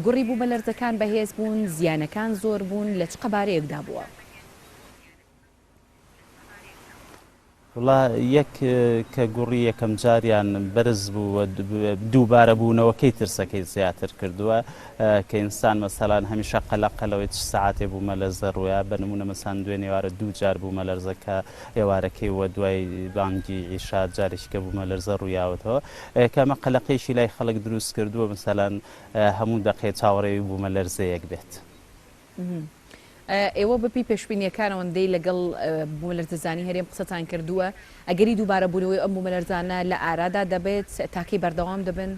گوڕی بوو بەلەرزەکان بەهێز بوون، زیانەکان زۆر بوون، لە چ قەبارەیەکدا بووە؟ وڵا یەک کە گوڕی یەکەم جاریان بەرز بوو دووبارە بوونەوەکەی ترسەکەی زیاتر کردووە کە ئینسان مەسەلان هەمیشە قەلەقەلەوەی چ سەعاتێ بوومە لە زەڕویە بە نمونە مەسان دوێنێ ئێوارە دوو جار بوومە لەرزەکە ئێوارەکەی وە دوای بانگی عیشا جارێکیکە بوومە لەرزە ڕوویاوەتەوە کەمە قەلەقەیشی لای خەڵک دروست کردووە مەسەلان هەموو دەقێ چاوەڕێوی بوومە لەرزەیەک بێت. ئێوە بەپی پێشبینیەکانەوەندەی لەگەڵ بوومەلەرزەزانی هەرێم قسەتان کردووە ئەگەری دووبارە بوونەوەی ئەم بوومەلەرزانە لە ئارادا دەبێت تاکەی بەردەوام دەبن؟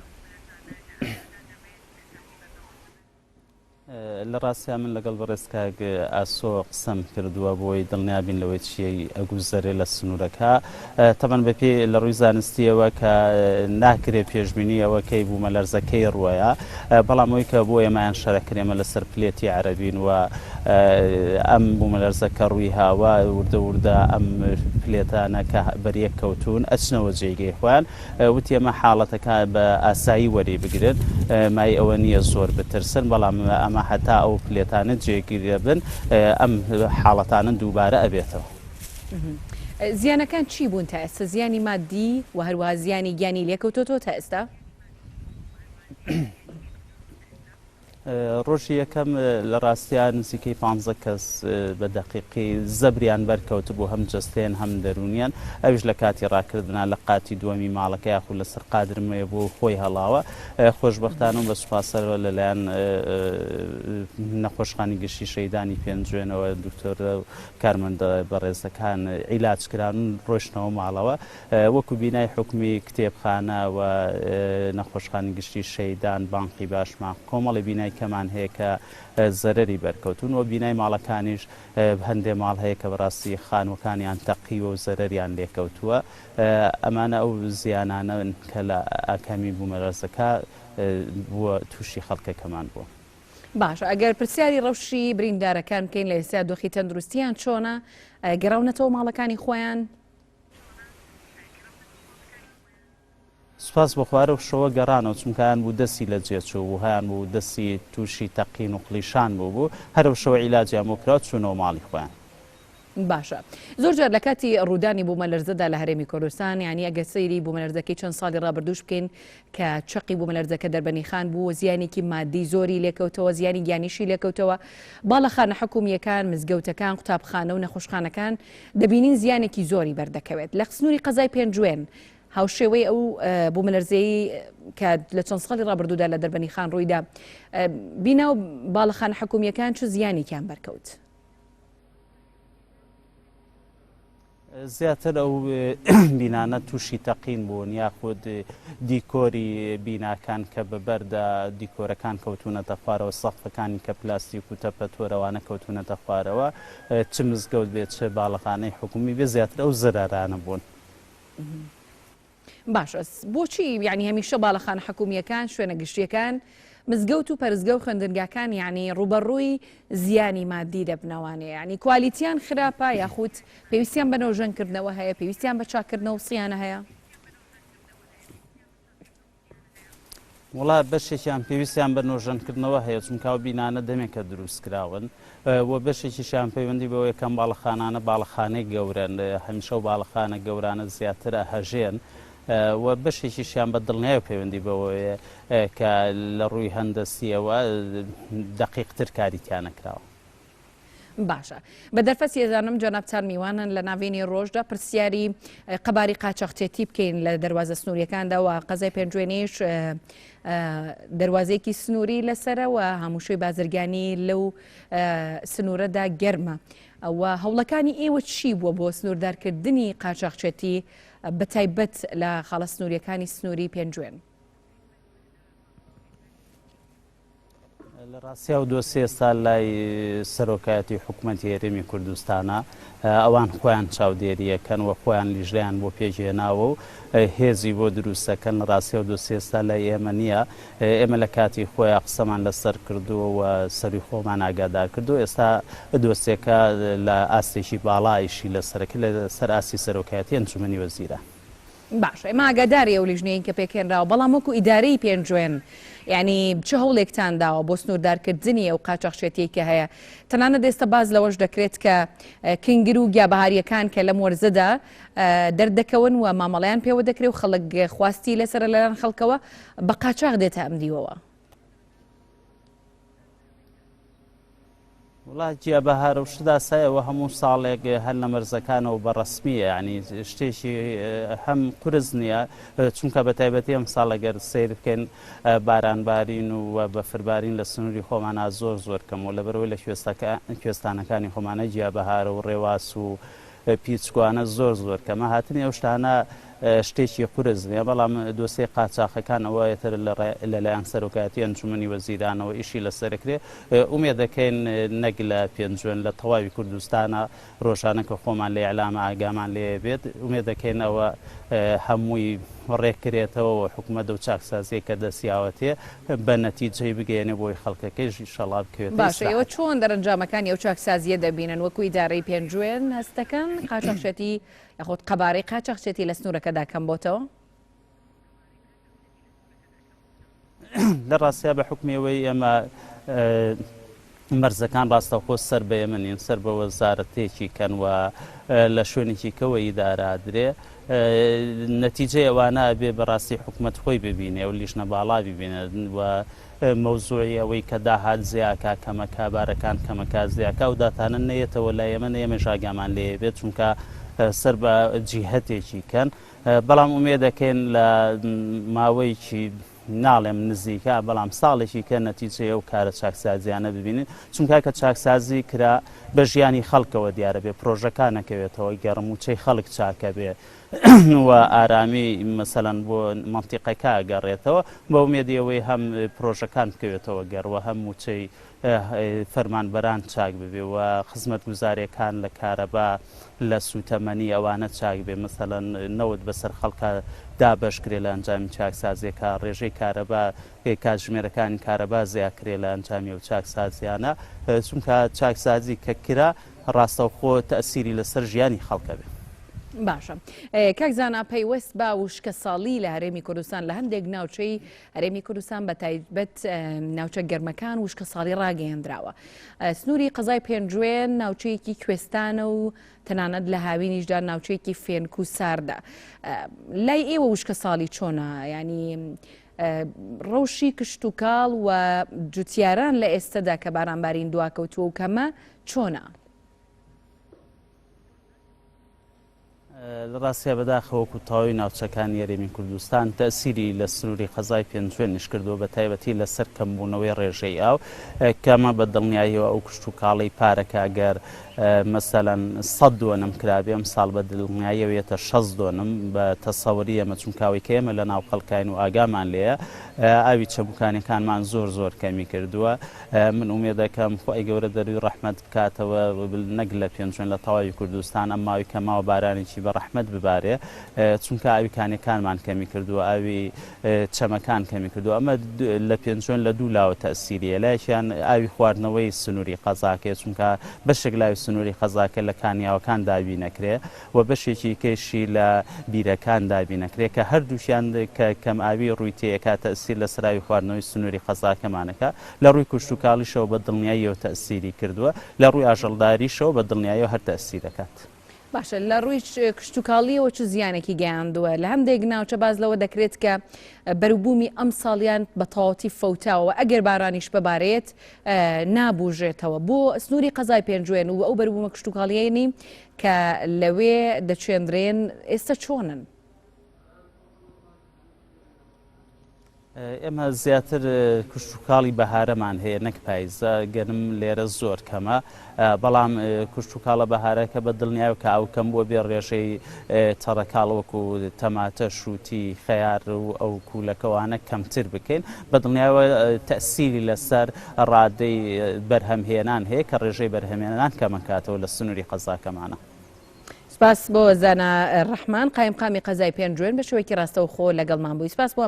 لە ڕاستیا من لەگەڵ بەڕێزکاک ئاسۆ قسەم کردووە بۆی دڵنیابین لەوەی چیەی ئەگوزەرێ لە سنوورەکە تەمەەن بەپێ لە ڕووی زانستیەوە کە ناکرێت پێشببینی ئەوە کەی بوومەلەرزەکەی ڕوویە بەڵام ئەوی کە بۆ ئێمایان شەرەکرێمە لەسەر پلێتی عەرەبین و ئەم بوومەلەرزەکە ڕووی هاوە وردە وردە ئەم پلێتانە کە بەریەک کەوتون ئەچنەوە جێگەی خۆیان وتی ئەمە حاڵەتەکە بە ئاسایی وەری بگرن مای ئەوە نییە زۆر بترسن بەڵام ئەمە حتا ئەو پلێتانە جێگیرە بن ئەم حاڵەتانە دووبارە ئەبێتەوە. زیانەکان چی بوون تا ئێستا؟ زیانی مادی و هەروەها زیانی گیانی لێکەوتۆتەوە تا ئێستا؟ ڕۆژی یەکەم لە ڕاستیان نزیکەی 15 کەس بە دەقیقی زەبریان بەرکەوت بوو هەم جەستێن هەم دەرونیان ئەویش لە کاتی ڕاکردنا لە قاتی دووەمی ماڵەکە یاخود لەسەر قادرمەیە بۆ خۆی هەڵاوە خۆشبەختانم بە سوپاسەرەوە لەلایەن نەخۆشخانی گشتی شەیدانی پێنجوێنەوە دکتۆر کارمەندە بەڕێزەکان عیلاجکران ڕۆشنەوە ماڵەوە وەکو بینای حکومی کتێبخانە و نەخۆشخانی گشتی شەیدان بانقی باشمان کۆمەڵی بینای کەمان هەیە کە زەرەری بەرکەوتون و بینای ماڵەکانیش هەندێ ماڵ هەیە کە بەڕاستی خانوەکانیان تەقیوە و زەرەریان لێکەوتووە ئەمانە ئەو زیانانە کە لە ئاکامی بوومەلەرزەکە بووە تووشی خەڵکەکەمان بووە. باشە ئەگەر پرسیاری ڕەوشی بریندارەکان بکەین لە ئێستا دۆخی تەندروستیان چۆنە گەڕاونەتەوە ماڵەکانی خۆیان؟ سوپاس بە خوارە شەوە گەڕانەوە چونکەیان بوو دەستی لە جێچوو بوو هەیان بوو دەستی تووشی تەقین و قلیشان بوو هەرو شەوە عیلاجیان بۆ کرا چوونەوە ماڵی خۆیان. باشە زۆر جار لە کاتی ڕوودانی بوومەلەرزەدا لە هەرێمی کوردستان یعنی ئەگەر سەیری بوومەلەرزەکەی چەند ساڵی ڕابردوش بکەین کە چقی بوومەلەرزەکە دەربەنی خان بوو زیانێکی مادی زۆری لێکەوتەوە زیانی گیانیشی لێکەوتەوە باڵەخانە حکوومیەکان مزگەوتەکان قوتابخانە و نەخۆشخانەکان دەبینین زیانێکی زۆری بەردەکەوێت لە سنووری قەزای پێنجوێن هاوشێوەی ئەو بوومەلەرزەی کە لە چەند ساڵی ڕابردوودا لە دەربەنی خان ڕوویدا بینا و باڵەخانە حکوومیەکان چ زیانێکیان بەرکەوت؟ زیاتر ئەو بینانە تووشی تەقین بوون یاخود دیکۆری بیناکان کە بەبەردا دیکۆرەکان کەوتونەتە خوارەوە سەقفەکانی کە پلاستیک و تەپەتۆرەوانە کەوتونەتە خوارەوە چ مزگەوت بێت چه باڵەخانەی حکومی بێ زیاتر ئەو زەرارانە بوون. باشە بۆچی یعنی هەمیشە باڵەخانە حکوومیەکان شوێنە گشتیەکان مزگەوت و پەرزگە و خوێندنگاکان یعنی ڕوبەڕووی زیانی مادی دەبنەوانێ یعنی کوالیتیان خراپە یاخود پێویستیان بە نەوژەنکردنەوە هەیە پێویستیان بە چاکردنەوە سییانە هەیە؟ وڵا بەشێکیان پێویستیان بە نۆژەنکردنەوە هەیە چونکە ئەو بینانە دەمێکە دروستکراون و بەشێکیشیان پەیوەندی بەوە یەکەم باڵەخانانە باڵەخانەی گەورن هەمیشە و باڵەخانە گەورانە زیاترە هەژێن و بەشێکیشیان بە دڵنیای پەیوەندی بەوەیە کە لە ڕووی هەندەستیەوە دەقیقتر کاریتیان نەکراوە. باشە بە دەرفەت ێزانم جەنابچار میوانن لە ناوێنی ڕۆژدا پرسیاری قەباری قاچەقچێتی بکەین لە دەواازە سنووریەکاندا و قەزای پێنجوێنێش دەواازەیەکی سنووری لەسەرەوە هەمووشەی بازرگانی لەو سنوورەدا گەرمە ئەوە هەوڵەکانی ئێوە چی بووە بۆ سنووردارکردنی قاچەقچێتی بەتایبەت لە خاڵە سنووریەکانی سنووری پێنجوێن؟ لە ڕاستیا و دۆسێ ئێستا لای سەرۆکایەتی حکوومەتی هەرێمی کوردستانە ئەوان خۆیان چاودێریەکەن و خۆیان لیژیان بۆ پێشێناوە و هێزی بۆ دروستەکەن لە ڕاستیا و دۆسێ ئێستا لای ئێمە نییە ئێمە لە کاتی خۆیان قسەمان لەسەر کردووە و سەری خۆمان ئاگادار کردو ئێستا دۆستێکە لە ئاستێکی باڵایشی لەسەرەکە لە سەر ئاسی سەرۆکایەتی ئەنجومەنی وەزیرە. باش ئێمە ئاگاداری ئەو لیژنەیە کە پێکێنراوە بەڵام وەکو ئیدارەی پێنجوێن یعنی چه هەوڵێکتان داوە بۆ سنووردارکردنی ئەو قاچاقچێتی کە هەیە تەنانەت ئێستا باز لەوەش دەکرێت کە کنگر و گیابەهاریەکان کە لەم وەرزەدا دەردەکەون و مامەڵەیان پێوە دەکرێت و خەڵک خواستی لەسەر لەلایەن خەڵکەوە بە قاچاق دێتە ئەم دیوەوە. وڵات گیابەهار و شدا سایەوە هەموو ساڵێک هەر لە مەرزەکانەوە بەڕەسمیە ینی شتێکی هەم قرس نییە چونکە بە تایبەتی ئەم ساڵ ئەگەر سیر بکەین بارانبارین و بەفربارین لە سنووری خۆمانە زۆر کەمەوە لەبەرەوەی لە کوێستانەکانی خۆمانە گیابەهار و ڕێواس و پیچکوانە زۆر کەمە هاتنی ئەو شتانە شتێکی قورس نیە بەڵام دۆسێ قاچاقەکان ئەوەتر لەلایەن سەرۆکایەتی ئەنجومەنی وەزیرانەوە ئیشی لەسەرکرێ ئومێد دەکەین نەک لە پێنجوێن لە تەواوی کوردستانە ڕۆژانە کە خۆمان لە ئیعلامە ئاگامان لێ بێت ئومێد دەکەین ئەوە هەمووی ڕێکرێتەوە و حکوومەت و چاکسازیە کە دەسیاوەتێ بە نەتیجەی بگەێنێ بۆی خەڵکەکەیش ئینشەڵا بکەوێت. باشە ئێوە چۆن دەرەنجامەکانی ئەو چاکسازیە دەبینن وەکو ئیدارەی پێنجوێن هەستەکەن قاچاقچێتی یاخۆت قەبارەی قاچاقچێتی لە سنوورەکەدا کەم بۆتەوە؟ لە ڕاستیا بە حکومەوەی ئێمە مەرزەکان ڕاستەوخۆ سەر بە ئێمە نین سەر بە وەزارەتێکی کەن و لە شوێنێکی کەوە ئیدارادرێ نەتیجەی ئەوانە بێ بەڕاستی حکومەت خۆی ببینێ و لیژنە باڵا ببینێ و مەوزوعی ئەوەی کە داهات زیاکە کەمەکە بارەکان کەمەکە زیاکە و داتانە نەیەتەوە لە ئێمە ژاگامان لێ بێت چونکە سەر بە جیهەتێکی کەن بەڵام ئومێ دەکەین لە ماوەیەکی ناڵێم نزیکە بەڵام ساڵێکی کە نەتیجەیە و کارە چاکسازیانە ببینین چونکە کە چاکسازی کرا بە ژیانی خەڵکەوە دیارە بێ پرۆژەکان نەکەوێتەوە گەڕموچەی خەڵک چاکە بێ و ئارامی مەسەلەن بۆ مەنتیقەکە گەڕێتەوە بە ئومێدیەوەی هەم پرۆژەکان بکەوێتەوە گەڕوە هەم موچەی فەرمانبەران چاک ببێ و خزمەت گوزارەکان لە کارەبا لە سوتەمەنی ئەوانە چاک بێ مەسەلەن نەوت بەسەر خەڵکە دابەشکرێ لە ئەنجامی چاکسازیەکە ڕێژەی کارەبا کاتژمێرەکانی کارەبا زیاکرێ لە ئەنجامی و چاکسازیانە چونکە چاکسازی کە کرا ڕاستەوخۆ تەئسیری لەسەر ژیانی خەڵکە بێ. باشە کاکزانا پەیوەست بە وشکە ساڵی لە هەرێمی کوردستان لە هەندێک ناوچەی هەرێمی کوردستان بە تایبەت ناوچە گەرمەکان وشکە ساڵی ڕاگەیەندراوە. سنووری قەزای پێنجوێن ناوچەیەکی کوێستانە و تەنانەت لە هاوینیشدا ناوچەیەکی فێنک و ساردە. لای ئێوە وشکە ساڵی چۆنە؟ ینی ڕەوشی کشت و کاڵ و جوتیاران لە ئێستادا کە بارانبارین دواکەوتووە و کەمە چۆنە؟ لە ڕاستیا بەداخەوەکو تاوی ناوچەکانی هەرێمی کوردستان تەئسیری لە سنووری قەزای پێنجوێنیش کردووە بە تایبەتی لەسەر کەمبوونەوەی ڕێژەی ئاو کەمە بە دڵنیاییەوە ئەو کشت و کاڵی پارەکە ئەگەر مەسەلەن 100 دۆنم کرابێ ئەم ساڵ بە دڵنیاییەوێتە 60 دۆنم بە تەسەوەری ئەمە چونکاوی کە ئێمە لە ناو خەڵکاین و ئاگامان لێیە ئاوی چەبووکانەکانمان زۆر کەمی کردووە. من ئومێد دەکەم خۆی گەورە دەروی ڕەحمەت بکاتەوە نەک لە پێنجوێن لە تەواوی کوردستان ئەم ماوی کە ماوە بارانێکی بە ڕەحمەت ببارێ چونکە ئاوی کانەکانمان کەمی کردووە ئاوی چەمەکان کەمی کردووە ئەمە لە پێنجوێن لە دوو لاوە تەئسیریە لایەکیان ئاوی خواردنەوەی سنووری قەزاکێ چونکە بەشێک لاوی سنووری قەزاکە لە کانیاوەکان دابی نەکرێ و بەشێکی کێشی لە بیرەکان دابی نەکرێت کە هەردووشیان کە کەم ئاوی ڕووی تێیەکە تەئسیر لە سراوی خواردنەوەی سنووری قەزاکەمانەکە لە ڕووی کوشت و کاڵیشەوە بە دڵنیاییەوە تەئسیری کردووە لە ڕووی ئاژەڵداریشەوە بە دڵنیاییەوە هەر تەئسیر دەکات. باشە لە ڕووی کشت و کاڵیەوە چ زیانێکی گەیاندووە لە هەندێک ناوچە باز لەوە دەکرێت کە بەروبوومی ئەم ساڵیان بە تەواوەتی فەوتاوە ئەگەر بارانیش ببارێت نابوژێتەوە بۆ سنووری قەزای پێنجوێن و ئەو بەروبوومە کشت و کاڵیەیەنی کە لەوێ دەچێندرێن ئێستا چۆنن؟ ئێمە زیاتر کشت و کاڵی بەهارەمان هەیە نەک پاییزە گەرم لێرە زۆر کەمە بەڵام کشت و کاڵە بەهارەکە بە دڵنیایە کە ئەو کەم بۆ بێ ڕێژەی تەڕەکاڵوەکو تەماتە شووتی خەیار و ئەو کوولەکەوانە کەمتر بکەین بە دڵنیایەوە تەئسیری لەسەر ڕادەی بەرهەمهێنان هەیە کە ڕێژەی بەرهەمهێنان کەمەکاتەوە لە سنووری قەزاکەمانە. سپاس بۆ زانا ڕەحمان قایمقامی قەزای پێنجوێن بە شێوەیەکی ڕاستەوخۆ لەگەڵمان بووی. سپاس بۆ